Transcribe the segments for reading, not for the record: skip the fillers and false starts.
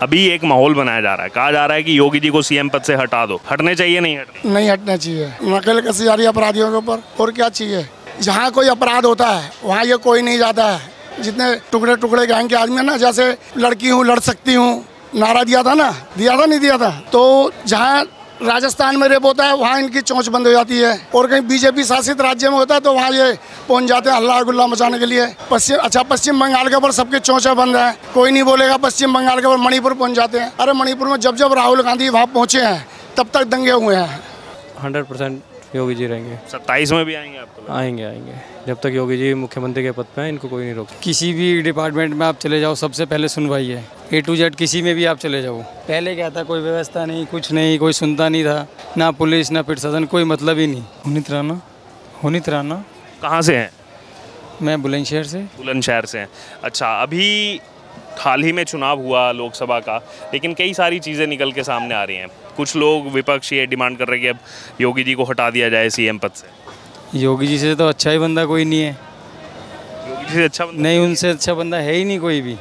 अभी एक माहौल बनाया जा रहा है, कहा जा रहा है कि योगी जी को सीएम पद से हटा दो, हटने चाहिए नहीं हटने? नहीं हटना चाहिए। नकल कसी जा रही है अपराधियों के ऊपर, और क्या चाहिए। जहाँ कोई अपराध होता है वहाँ ये कोई नहीं जाता है। जितने टुकड़े टुकड़े गैंग के आदमी है ना, जैसे लड़की हूँ लड़ सकती हूँ नारा दिया था ना, दिया था नहीं दिया था, तो जहाँ राजस्थान में रेप होता है वहाँ इनकी चोंच बंद हो जाती है, और कहीं बीजेपी शासित राज्य में होता है तो वहाँ ये पहुंच जाते हैं हल्ला गुल्ला मचाने के लिए। पश्चिम बंगाल के ऊपर सबके चोंचे बंद है, कोई नहीं बोलेगा। पश्चिम बंगाल के ऊपर मणिपुर पहुंच जाते हैं। अरे मणिपुर में जब जब राहुल गांधी वहाँ पहुँचे हैं तब तक दंगे हुए हैं। 100% योगी जी रहेंगे। 27 में भी आएंगे आप तो? आएंगे आएंगे, जब तक योगी जी मुख्यमंत्री के पद पे हैं इनको कोई नहीं रोक। किसी भी डिपार्टमेंट में आप चले जाओ, सबसे पहले सुनवाई है। A to Z किसी में भी आप चले जाओ। पहले क्या था, कोई व्यवस्था नहीं, कुछ नहीं, कोई सुनता नहीं था, ना पुलिस ना प्रशासन, कोई मतलब ही नहीं। होनित राणा। कहाँ से हैं? मैं बुलंदशहर से। बुलंदशहर से हैं। अच्छा, अभी हाल ही में चुनाव हुआ लोकसभा का, लेकिन कई सारी चीज़ें निकल के सामने आ रही हैं। कुछ लोग विपक्ष ये डिमांड कर रहे हैं कि अब योगी जी को हटा दिया जाए सीएम पद से। योगी जी से तो अच्छा ही बंदा कोई नहीं है। योगी जी से अच्छा बंदा नहीं, उनसे अच्छा बंदा है ही नहीं कोई भी।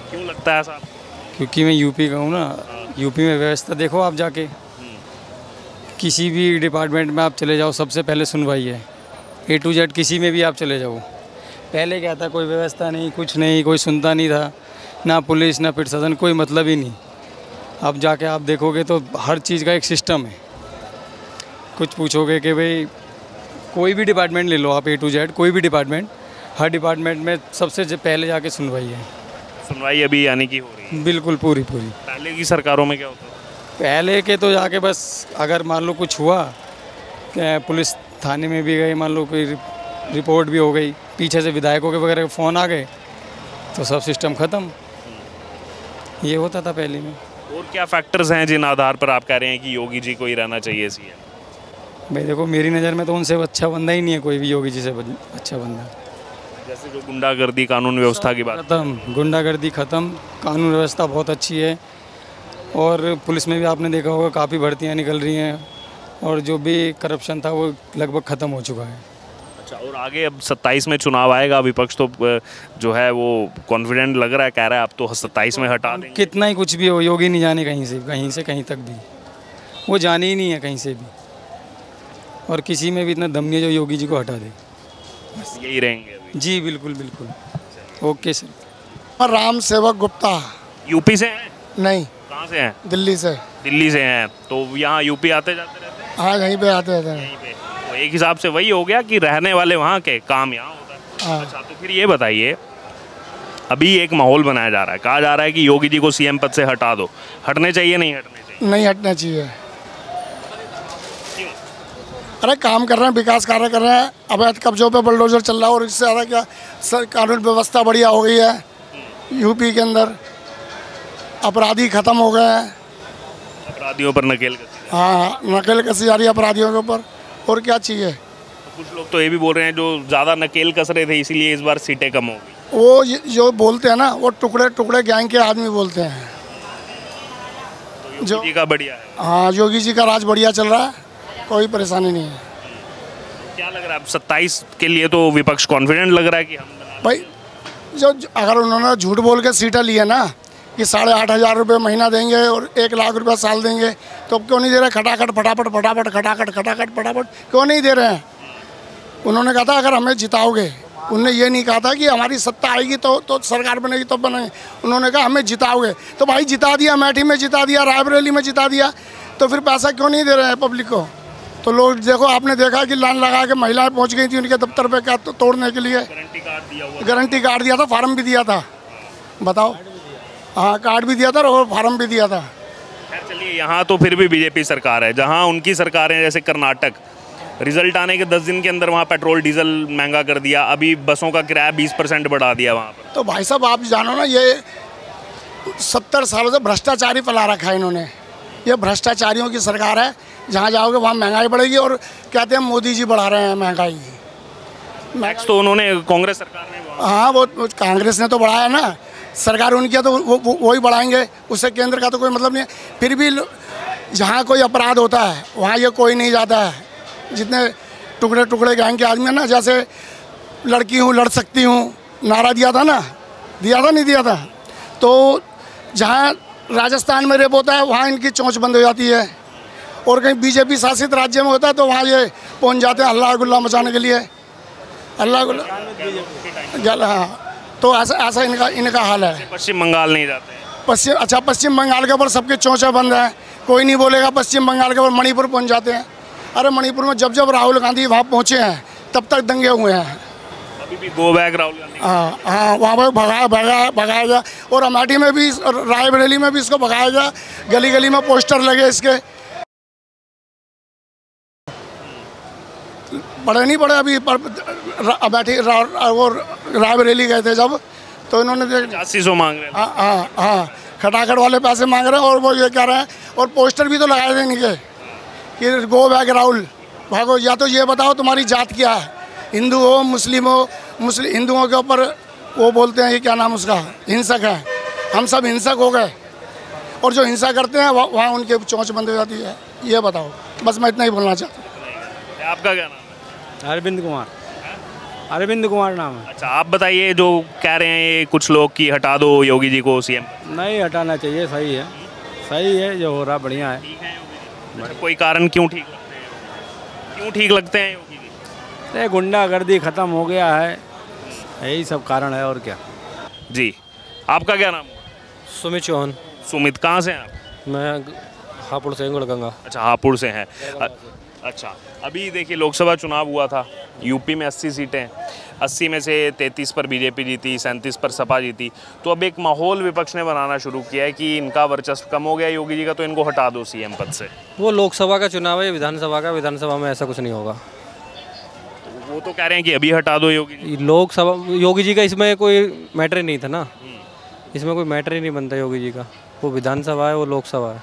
क्यों लगता है ऐसा? क्योंकि मैं यूपी का हूँ ना, यूपी में व्यवस्था देखो आप जाके। किसी भी डिपार्टमेंट में आप चले जाओ, सबसे पहले सुनवाई है। A to Z किसी में भी आप चले जाओ। पहले क्या था, कोई व्यवस्था नहीं, कुछ नहीं, कोई सुनता नहीं था, ना पुलिस ना प्रशासन, कोई मतलब ही नहीं। अब जाके आप देखोगे तो हर चीज़ का एक सिस्टम है। कुछ पूछोगे कि भाई कोई भी डिपार्टमेंट ले लो आप, A to Z कोई भी डिपार्टमेंट, हर डिपार्टमेंट में सबसे पहले जाके सुनवाई है। सुनवाई अभी यानी कि हो रही है? बिल्कुल पूरी। पहले की सरकारों में क्या होता है? पहले के तो जाके बस अगर मान लो कुछ हुआ, पुलिस थाने में भी गई, मान लो कोई रिपोर्ट भी हो गई, पीछे से विधायकों के वगैरह फ़ोन आ गए तो सब सिस्टम ख़त्म। ये होता था पहले में। और क्या फैक्टर्स हैं जिन आधार पर आप कह रहे हैं कि योगी जी को ही रहना चाहिए सीएम? भाई देखो, मेरी नज़र में तो उनसे अच्छा बंदा ही नहीं है कोई भी, योगी जी से अच्छा बंदा। जैसे जो गुंडागर्दी कानून व्यवस्था की बात, ख़त्म, गुंडागर्दी ख़त्म, कानून व्यवस्था बहुत अच्छी है। और पुलिस में भी आपने देखा होगा काफ़ी भर्तियाँ निकल रही हैं, और जो भी करप्शन था वो लगभग ख़त्म हो चुका है। अच्छा, और आगे अब 27 में चुनाव आएगा, विपक्ष तो जो है वो कॉन्फिडेंट लग रहा है, कह रहा है अब तो 27 में हटा देंगे। कितना ही कुछ भी हो, योगी नहीं जाने कहीं से कहीं तक भी, वो जाने ही नहीं है कहीं से भी। और किसी में भी इतना दम नहीं है जो योगी जी को हटा दे। बस यही रहेंगे अभी? जी बिल्कुल। Okay sir. राम सेवक गुप्ता। यूपी से हैं? नहीं। कहाँ से हैं? दिल्ली से। दिल्ली से हैं, तो यहाँ यूपी आते जाते रहते हैं? हाँ, यहीं पे आते रहते हैं। यहीं पे। तो एक हिसाब से वही हो गया कि रहने वाले वहाँ के, काम यहाँ होता है। अच्छा, तो फिर ये बताइए, अभी एक माहौल बनाया जा रहा है, कहा जा रहा है कि योगी जी को सीएम पद से हटा दो, हटने चाहिए नहीं हटने चाहिए? नहीं हटना चाहिए। अरे काम कर रहे हैं, विकास कार्य कर रहे हैं, अवैध कब्जों पे बुलडोजर चल रहा है, और इससे ज़्यादा क्या, कानून व्यवस्था बढ़िया हो गई है यूपी के अंदर, अपराधी खत्म हो गए हैं। अपराधियों पर नकेल कसी? हाँ, नकेल कसी जा रही है अपराधियों के ऊपर, और क्या चाहिए। तो कुछ लोग तो ये भी बोल रहे हैं जो ज़्यादा नकेल कस रहे थे इसीलिए इस बार सीटें कम हो गई। वो जो बोलते हैं ना, वो टुकड़े टुकड़े गैंग के आदमी बोलते हैं। तो योगी जी का बढ़िया है? हाँ, योगी जी का राज बढ़िया चल रहा है, कोई परेशानी नहीं है। क्या लग रहा है 27 के लिए तो विपक्ष कॉन्फिडेंट लग रहा है कि हम भाई, जो अगर उन्होंने झूठ बोल के सीटें ली है ना कि 8,500 रुपये महीना देंगे और 1 लाख रुपया साल देंगे, तो क्यों नहीं दे रहे? खटाखट फटाफट क्यों नहीं दे रहे हैं? उन्होंने कहा था अगर हमें जिताओगे, उन्होंने ये नहीं कहा था कि हमारी सत्ता आएगी तो सरकार बनेगी तो बनेगी। उन्होंने कहा हमें जिताओगे, तो भाई जिता दिया, अमेठी में जिता दिया, रायबरेली में जिता दिया, तो फिर पैसा क्यों नहीं दे रहे हैं पब्लिक को? तो लोग देखो, आपने देखा कि लाइन लगा के महिलाएं पहुंच गई थी उनके दफ्तर पे क्या तोड़ने के लिए। गारंटी कार्ड दिया था, फार्म भी दिया था, बताओ। हाँ, कार्ड भी दिया था और फार्म भी दिया था। चलिए, यहाँ तो फिर भी बीजेपी सरकार है, जहाँ उनकी सरकारें जैसे कर्नाटक, रिजल्ट आने के 10 दिन के अंदर वहाँ पेट्रोल डीजल महंगा कर दिया, अभी बसों का किराया 20% बढ़ा दिया वहाँ पर। तो भाई साहब, आप जानो ना, ये 70 सालों से भ्रष्टाचारी फैला रखा है इन्होंने। ये भ्रष्टाचारियों की सरकार है, जहाँ जाओगे वहाँ महंगाई बढ़ेगी, और कहते हैं मोदी जी बढ़ा रहे हैं महंगाई। टैक्स तो उन्होंने कांग्रेस सरकार ने, हाँ, वो कांग्रेस ने तो बढ़ाया ना, सरकार उनकी है तो वही बढ़ाएंगे, उससे केंद्र का तो कोई मतलब नहीं है। फिर भी जहाँ कोई अपराध होता है वहाँ ये कोई नहीं जाता है। जितने टुकड़े टुकड़े गैंग के आदमी है ना, जैसे लड़की हूँ लड़ सकती हूँ नारा दिया था ना, दिया था नहीं दिया था, तो जहाँ राजस्थान में रेप होता है वहाँ इनकी चोंच बंद हो जाती है, और कहीं बीजेपी शासित राज्य में होता है तो वहाँ ये पहुँच जाते हैं हल्ला गुल्ला मचाने के लिए, हल्ला गुल्ला। हाँ, तो ऐसा इनका हाल है। पश्चिम बंगाल नहीं जाते? पश्चिम बंगाल के ऊपर सबके चोंचा बंद है, कोई नहीं बोलेगा। पश्चिम बंगाल के ऊपर मणिपुर पहुँच जाते हैं। अरे मणिपुर में जब राहुल गांधी वहाँ पहुँचे हैं तब तक दंगे हुए हैं। अभी भी गो बैक राहुल गांधी। हाँ, वहाँ पर भगाया गया, और अमेठी में भी, रायबरेली में भी इसको भगाया गया। गली गली में पोस्टर लगे इसके, बड़े नहीं पड़े। अभी अमेठी और रायबरेली गए थे जब, तो इन्होंने 8500 मांग रहे हैं। हाँ, खटाखट वाले पैसे मांग रहे हैं, और वो ये कह रहे हैं, और पोस्टर भी तो लगाए थे इनके कि गो बैक राहुल, भागो। या तो ये बताओ तुम्हारी जात क्या है, हिंदू हो मुस्लिम हो। हिंदुओं के ऊपर वो बोलते हैं, ये क्या नाम उसका, हिंसक है। हम सब हिंसक हो गए, और जो हिंसा करते हैं वहाँ उनके चोंच बंद हो जाती है। ये बताओ, बस मैं इतना ही बोलना चाहता हूँ। आपका क्या नाम है? अरविंद कुमार। अरविंद कुमार नाम है। अच्छा, आप बताइए, जो कह रहे हैं ये कुछ लोग कि हटा दो योगी जी को सीएम। नहीं हटाना चाहिए, सही है, सही है, जो हो रहा बढ़िया है। अच्छा, कोई कारण क्यों ठीक लगते हैं? क्यों ठीक लगते हैं योगी जी? अरे गुंडागर्दी ख़त्म हो गया है, यही सब कारण है, और क्या। जी, आपका क्या नाम है? सुमित चौहान। सुमित, कहाँ से हैं आप? मैं हापुड़ से गढ़गंगा। अच्छा, हापुड़ से हैं। अच्छा, अभी देखिए लोकसभा चुनाव हुआ था, यूपी में 80 सीटें, 80 में से 33 पर बीजेपी जीती, 37 पर सपा जीती। तो अब एक माहौल विपक्ष ने बनाना शुरू किया है कि इनका वर्चस्व कम हो गया योगी जी का, तो इनको हटा दो सीएम पद से। वो लोकसभा का चुनाव है, विधानसभा का, विधानसभा में ऐसा कुछ नहीं होगा। वो तो कह रहे हैं कि अभी हटा दो योगी जी। लोकसभा, योगी जी का इसमें कोई मैटर ही नहीं था ना, इसमें कोई मैटर ही नहीं बनता योगी जी का। वो विधानसभा है, वो लोकसभा है,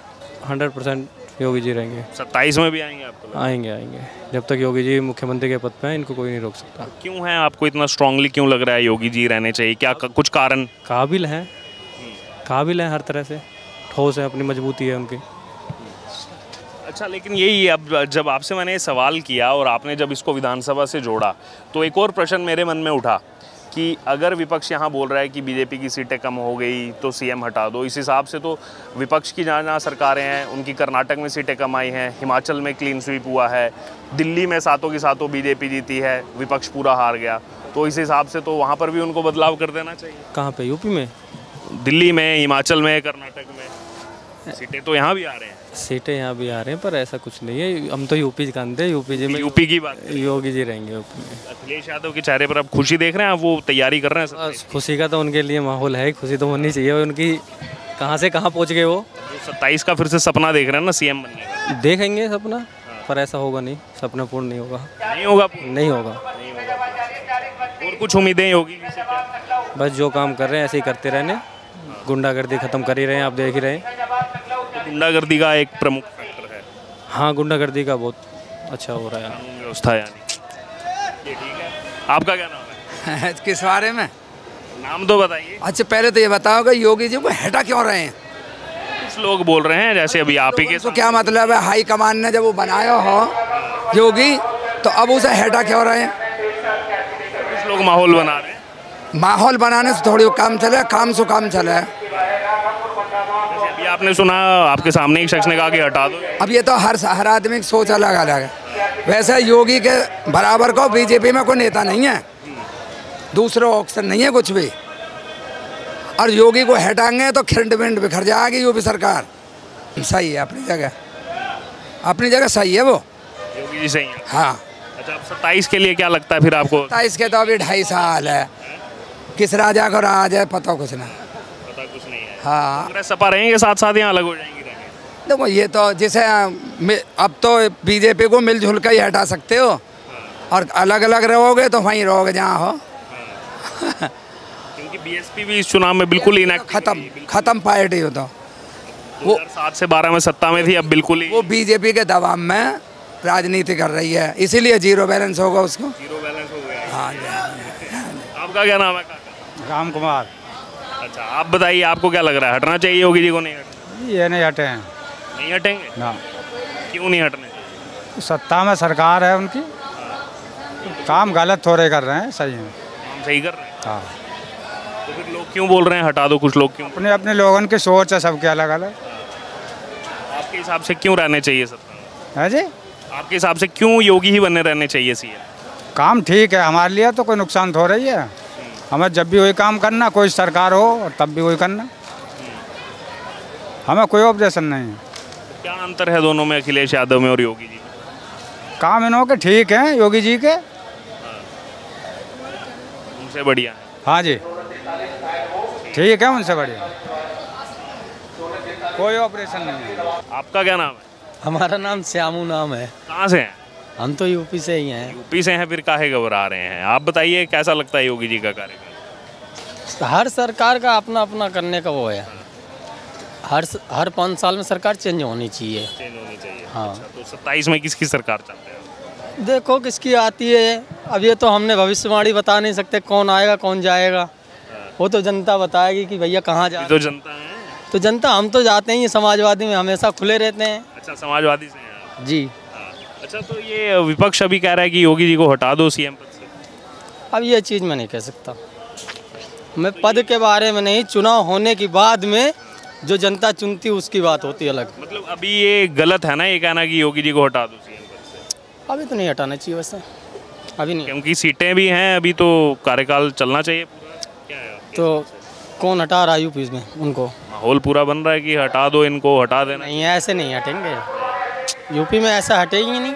100% योगी जी रहेंगे। 27 में भी आएंगे आपको? आएंगे। जब तक योगी जी मुख्यमंत्री के पद पे हैं, इनको कोई नहीं रोक सकता। क्यों है, आपको इतना स्ट्रांगली क्यों लग रहा है योगी जी रहने चाहिए? क्या कुछ कारण? काबिल हैं हर तरह से, ठोस है, अपनी मजबूती है उनकी। अच्छा, लेकिन यही अब जब आपसे मैंने सवाल किया और आपने जब इसको विधानसभा से जोड़ा, तो एक और प्रश्न मेरे मन में उठा कि अगर विपक्ष यहाँ बोल रहा है कि बीजेपी की सीटें कम हो गई तो सीएम हटा दो, इस हिसाब से तो विपक्ष की जहाँ सरकारें हैं उनकी कर्नाटक में सीटें कम आई हैं, हिमाचल में क्लीन स्वीप हुआ है, दिल्ली में सातों की सातों बीजेपी जीती है, विपक्ष पूरा हार गया। तो इस हिसाब से तो वहाँ पर भी उनको बदलाव कर देना चाहिए। कहाँ पे? यूपी में? दिल्ली में, हिमाचल में, कर्नाटक में सीटें तो यहाँ भी आ रहे हैं। सीटें यहाँ भी आ रहे हैं, पर ऐसा कुछ नहीं है। हम तो यूपी जानते हैं, यूपी जी में यूपी की बात, योगी जी रहेंगे यूपी में। अखिलेश यादव के चेहरे पर आप खुशी देख रहे हैं? आप वो तैयारी कर रहे हैं? खुशी का तो उनके लिए माहौल है, खुशी तो होनी चाहिए। उनकी कहाँ से कहाँ पहुँच गए वो। 27 का फिर से सपना देख रहे हैं ना सीएम बनने का? देखेंगे सपना, पर ऐसा होगा नहीं, सपना पूर्ण नहीं होगा। नहीं होगा। और कुछ उम्मीदें होगी? बस जो काम कर रहे हैं ऐसे ही करते रहने, गुंडागर्दी खत्म कर ही रहे हैं, आप देख ही रहे हैं। गुंडागर्दी का एक प्रमुख फैक्टर है। हाँ, गुंडागर्दी का बहुत अच्छा हो रहा है, कानून व्यवस्था यानी। ये ठीक है। आपका क्या नाम है? किस बारे में? नाम तो बताइए। अच्छा, पहले तो ये बताओ कि योगी जी को हटा क्यों रहे हैं? कुछ लोग बोल रहे हैं जैसे अभी आप ही के, तो क्या मतलब है, हाई कमान ने जब वो बनाया हो योगी, तो अब उसे हटा क्यों रहे हैं? कुछ लोग माहौल बना रहे हैं। माहौल बनाने से थोड़ी काम चले, काम से काम चले। अभी आपने सुना, आपके सामने एक शख्स ने कहा कि हटा दो। अब ये तो हर आदमी की सोच अलग अलग है। वैसे योगी के बराबर को बीजेपी में कोई नेता नहीं है, दूसरा ऑप्शन नहीं है कुछ भी। और योगी को हटाएंगे तो खिंड बिंड बिखर जाएगी यूपी सरकार। सही है अपनी जगह सही है वो, योगी जी सही है। हाँ। अच्छा, अब 27 के लिए क्या लगता है फिर आपको? 27 के तो अभी 2.5 साल है, किस राजा को राज है पता कुछ नहीं। पता कुछ नहीं है। हाँ, कांग्रेस सपा रहेंगे साथ साथ, यहाँ अलग हो जाएंगी? देखो ये तो जैसे अब तो बीजेपी को मिलजुल कर ही हटा सकते हो, और अलग अलग रहोगे तो वहीं रहोगे जहाँ हो। क्योंकि बीएसपी भी इस चुनाव में बिल्कुल इनएक्टिव, खत्म पार्टी हो। तो वो 2007 से 12 में सत्ता में थी, अब बिल्कुल ही वो बीजेपी के दबाव में राजनीति कर रही है, इसीलिए जीरो बैलेंस होगा उसको। जीरो बैलेंस हो गया। हाँ। आपका क्या नाम है काका? राम कुमार। अच्छा, आप बताइए, आपको क्या लग रहा है, हटना चाहिए योगी जी को? नहीं हटना? ये नहीं हटे हैं। नहीं हटेंगे ना। क्यों नहीं हटने? सत्ता में सरकार है उनकी, काम गलत थोड़े कर रहे हैं, सही है। काम सही कर रहे हैं। हाँ। तो फिर लोग क्यों बोल रहे हैं हटा दो, कुछ लोग क्यों? अपने अपने लोगों की सोच है सबके अलग अलग। आपके हिसाब से क्यों रहने चाहिए सत्ता में? है जी, आपके हिसाब से क्यों योगी ही बने रहने चाहिए सीएम? काम ठीक है हमारे लिए, तो कोई नुकसान तो हो रही है। हमें जब भी वही काम करना, कोई सरकार हो और तब भी वही करना, हमें कोई ऑब्जेक्शन नहीं है। क्या अंतर है दोनों में, अखिलेश यादव में और योगी जी में? काम इन्हों के ठीक हैं, योगी जी के। उनसे बढ़िया है। हाँ जी, ठीक है, उनसे बढ़िया, कोई ऑपरेशन नहीं है। आपका क्या नाम है? हमारा नाम श्यामू नाम है। कहाँ से हैं? हम तो यूपी से ही हैं। यूपी से हैं, फिर काहे घबरा रहे हैं? आप बताइए कैसा लगता है योगी जी का कार्यकाल? हर सरकार का अपना अपना करने का वो है। हर 5 साल में सरकार चेंज होनी चाहिए। चेंज होनी चाहिए। हाँ। अच्छा, तो 27 में किसकी सरकार चाहते हैं? देखो किसकी आती है, अब ये तो हमने भविष्यवाणी बता नहीं सकते कौन आएगा कौन जाएगा, वो तो जनता बताएगी कि भैया कहाँ जा। तो जनता है। तो जनता, हम तो जाते ही समाजवादी में हमेशा खुले रहते हैं। अच्छा, समाजवादी से हैं आप? जी। हाँ। अच्छा, तो ये विपक्ष अभी कह रहा है कि योगी जी को हटा दो सीएम पद से। अब ये चीज़ मैं नहीं कह सकता, मैं पद के बारे में नहीं, चुनाव होने के बाद में जो जनता चुनती है उसकी बात होती है अलग। मतलब अभी ये गलत है ना ये कहना कि योगी जी को हटा दो सीएम पद से? अभी तो नहीं हटाना चाहिए वैसे, अभी नहीं। क्योंकि सीटें भी हैं अभी, तो कार्यकाल चलना चाहिए पूरा। क्या है आपके तो हिसाब से? कौन हटा रहा है यूपी में उनको? माहौल पूरा बन रहा है कि हटा दो इनको, हटा देना। नहीं, ऐसे नहीं हटेंगे यूपी में, ऐसा हटेंगे नहीं।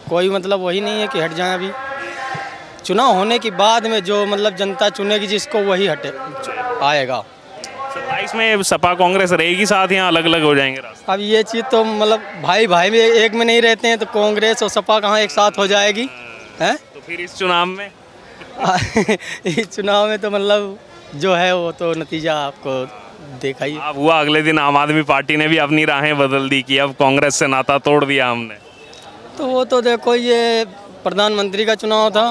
कोई मतलब वही नहीं है कि हट जाए। अभी चुनाव होने के बाद में जो मतलब जनता चुनेगी जिसको, वही हटे आएगा। 27 में सपा कांग्रेस रहेगी साथ, यहाँ अलग अलग हो जाएंगे रास्ते? अब ये चीज़ तो मतलब भाई भाई में एक में नहीं रहते हैं, तो कांग्रेस और सपा कहाँ एक साथ हो जाएगी हैं? तो फिर इस चुनाव में इस चुनाव में तो मतलब जो है वो तो नतीजा आपको देखा ही। अब हुआ अगले दिन आम आदमी पार्टी ने भी अपनी राहें बदल दी कि अब कांग्रेस से नाता तोड़ दिया हमने। तो वो तो देखो, ये प्रधानमंत्री का चुनाव था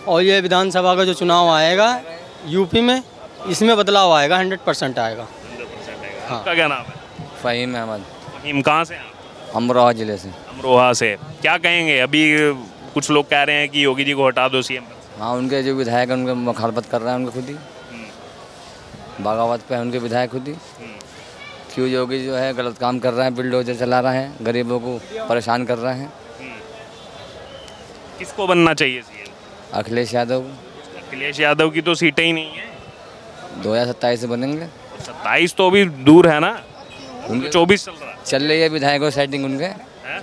और ये विधानसभा का जो चुनाव आएगा यूपी में, इसमें बदलाव आएगा, 100% आएगा। आपका क्या नाम है? फ़हीम अहमद। फ़हीम, कहाँ से हैं आप? अमरोहा ज़िले से। अमरोहा से। क्या कहेंगे, अभी कुछ लोग कह रहे हैं कि योगी जी को हटा दो सीएम पद से? हाँ, उनके जो विधायक हैं उनके मुखालफत कर रहे हैं, उनके खुद ही बगावत पे है उनके विधायक खुद ही। क्यों योगी जो है गलत काम कर रहे हैं, बिल्डोजर चला रहे हैं, गरीबों को परेशान कर रहे हैं। किसको बनना चाहिए सीएम? अखिलेश यादव। अखिलेश यादव की तो सीटें ही नहीं है। 2027 से बनेंगे। 27 तो अभी दूर है ना, उनके 24 चल रहा है। चल रही है विधायकों सेटिंग, उनके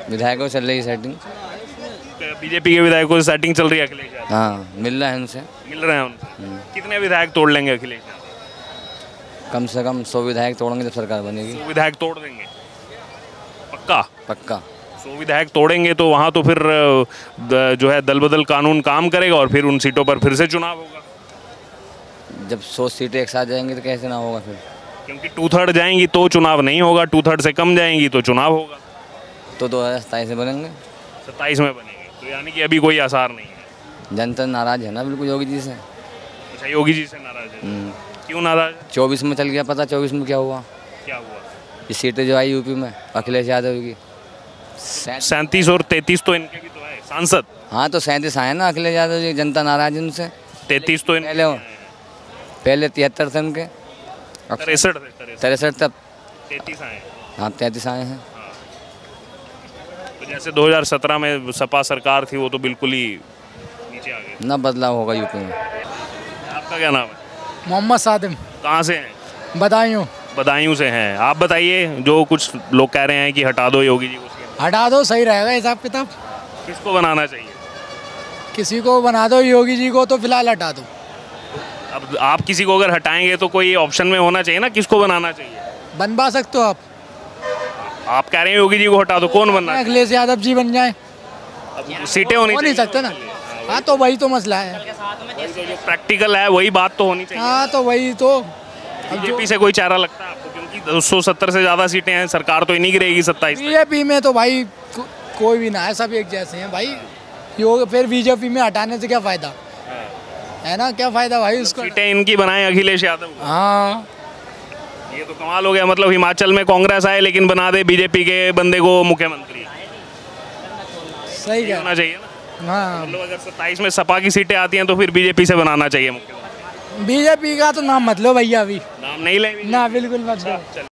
विधायकों चल रही है सेटिंग। बीजेपी के विधायकों से सेटिंग चल रही है अखिलेश यादव? हाँ, मिल रहा है उनसे। मिल रहे हैं उनसे। कितने विधायक तोड़ लेंगे अखिलेश यादव? कम से कम 100 विधायक तोड़ेंगे जब सरकार बनेगी। 100 विधायक तोड़ देंगे पक्का? पक्का। 100 विधायक तोड़ेंगे तो वहाँ तो फिर जो है दल बदल कानून काम करेगा और फिर उन सीटों पर फिर से चुनाव होगा। जब 100 सीटें एक साथ जाएंगी तो कैसे ना होगा फिर? क्योंकि 2/3 जाएंगी तो चुनाव नहीं होगा, 2/3 से कम जाएंगी तो चुनाव होगा। तो 2027 से बनेंगे। 27 में बनेंगे, तो यानी कि अभी कोई आसार नहीं है। जनता नाराज है ना बिल्कुल योगी जी से। अच्छा, योगी जी से नाराज है? क्यों नाराज है? 24 में चल गया पता, 24 में क्या हुआ? क्या हुआ? ये सीटें जो आई यूपी में अखिलेश यादव की 37 और 33 तो इनके भी तो है सांसद। हाँ, तो 37 आए ना अखिलेश यादव जी, जनता नाराज है उनसे। 33 तो पहले 73 थे उनके, 63 तब 33 आए। हाँ 33 आए हैं। तो जैसे 2017 में सपा सरकार थी वो तो बिल्कुल ही नीचे आ गई। ना बदलाव होगा यूपी में। आपका क्या नाम है? मोहम्मद सादिम। कहाँ से हैं? बदायूं। बदायूं से हैं। आप बताइए, जो कुछ लोग कह रहे हैं कि हटा दो योगी जी को सीएम। हटा दो, सही रहेगा हिसाब किताब। किसको बनाना चाहिए? किसी को बना दो, योगी जी को तो फिलहाल हटा दो। अब आप किसी को अगर हटाएंगे तो कोई ऑप्शन में होना चाहिए ना, किसको बनाना चाहिए? बनवा सकते हो आप कह रहे हैं योगी जी को हटा दो, कौन बनना चाहिए? अखिलेश यादव जी बन जाए। अब सीटें होनी हो नहीं सकते ना। हाँ, तो वही तो मसला है। जो प्रैक्टिकल है वही बात तो होनी चाहिए। हाँ, तो वही तो। बीजेपी से कोई चारा लगता है आपको? क्योंकि 270 से ज़्यादा सीटें हैं, सरकार तो इन्हीं की रहेगी 27। बीजेपी में तो भाई कोई भी ना है, सब एक जैसे हैं भाई। फिर बीजेपी में हटाने से क्या फ़ायदा है ना, क्या फ़ायदा भाई उसको। सीटें इनकी बनाए अखिलेश यादव। हाँ, ये तो कमाल हो गया। मतलब हिमाचल में कांग्रेस आए लेकिन बना दे बीजेपी के बंदे को मुख्यमंत्री। सही होना चाहिए ना। हाँ, मतलब अगर 27 में सपा की सीटें आती हैं तो फिर बीजेपी से बनाना चाहिए मुख्यमंत्री। बीजेपी का तो नाम मत लो भैया अभी, नाम नहीं ले ना बिल्कुल मत लो।